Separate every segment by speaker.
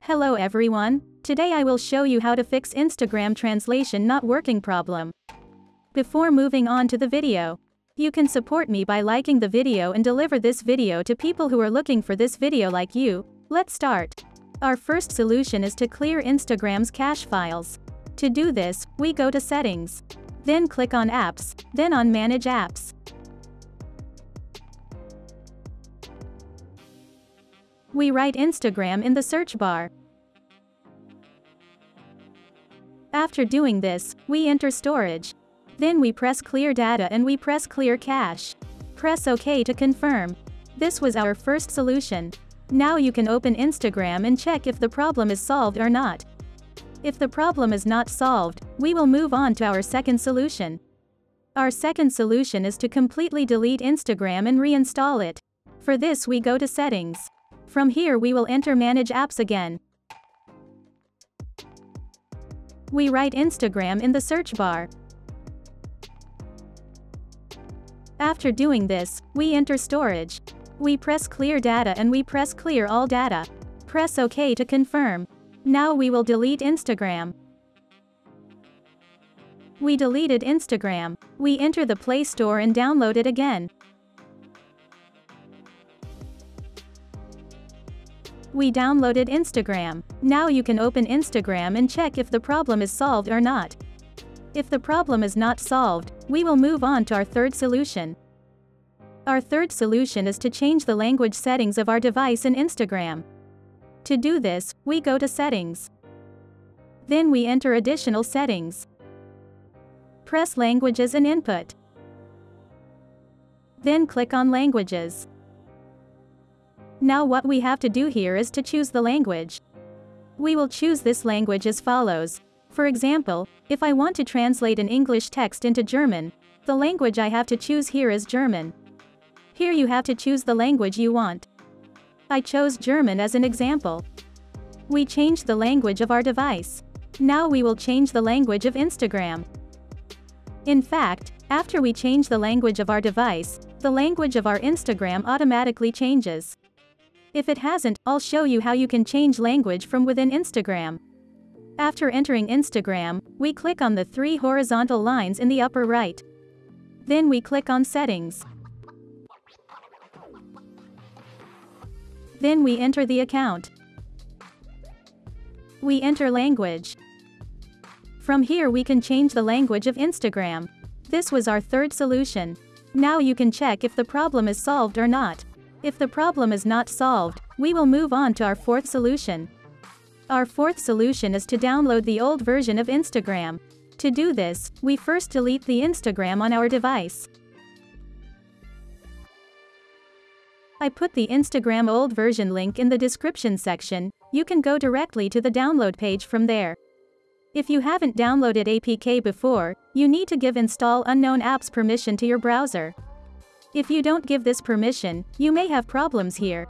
Speaker 1: Hello everyone, today I will show you how to fix Instagram translation not working problem. Before moving on to the video, you can support me by liking the video and deliver this video to people who are looking for this video like you. Let's start. Our first solution is to clear Instagram's cache files. To do this, we go to Settings. Then click on Apps, then on Manage Apps. We write Instagram in the search bar. After doing this, we enter storage. Then we press clear data and we press clear cache. Press OK to confirm. This was our first solution. Now you can open Instagram and check if the problem is solved or not. If the problem is not solved, we will move on to our second solution. Our second solution is to completely delete Instagram and reinstall it. For this we go to Settings. From here we will enter Manage Apps again. We write Instagram in the search bar. After doing this, we enter storage. We press clear data and we press clear all data. Press OK to confirm. Now we will delete Instagram. We deleted Instagram. We enter the Play Store and download it again. We downloaded Instagram. Now you can open Instagram and check if the problem is solved or not. If the problem is not solved, we will move on to our third solution. Our third solution is to change the language settings of our device in Instagram. To do this, we go to Settings. Then we enter Additional Settings. Press Languages and Input. Then click on Languages. Now what we have to do here is to choose the language. We will choose this language as follows. For example, if I want to translate an English text into German, the language I have to choose here is German. Here you have to choose the language you want. I chose German as an example. We changed the language of our device. Now we will change the language of Instagram. In fact, after we change the language of our device, the language of our Instagram automatically changes. If it hasn't, I'll show you how you can change language from within Instagram. After entering Instagram, we click on the three horizontal lines in the upper right. Then we click on Settings. Then we enter the account. We enter language. From here we can change the language of Instagram. This was our third solution. Now you can check if the problem is solved or not. If the problem is not solved, we will move on to our fourth solution. Our fourth solution is to download the old version of Instagram. To do this, we first delete the Instagram on our device. I put the Instagram old version link in the description section. You can go directly to the download page from there. If you haven't downloaded APK before, you need to give Install Unknown Apps permission to your browser. If you don't give this permission, you may have problems here.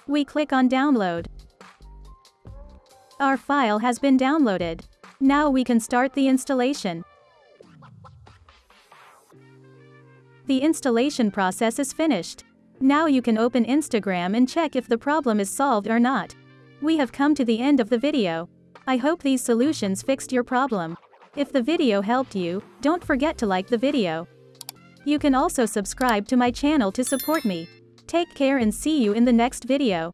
Speaker 1: We click on Download. Our file has been downloaded. Now we can start the installation. The installation process is finished. Now you can open Instagram and check if the problem is solved or not. We have come to the end of the video. I hope these solutions fixed your problem. If the video helped you, don't forget to like the video. You can also subscribe to my channel to support me. Take care and see you in the next video.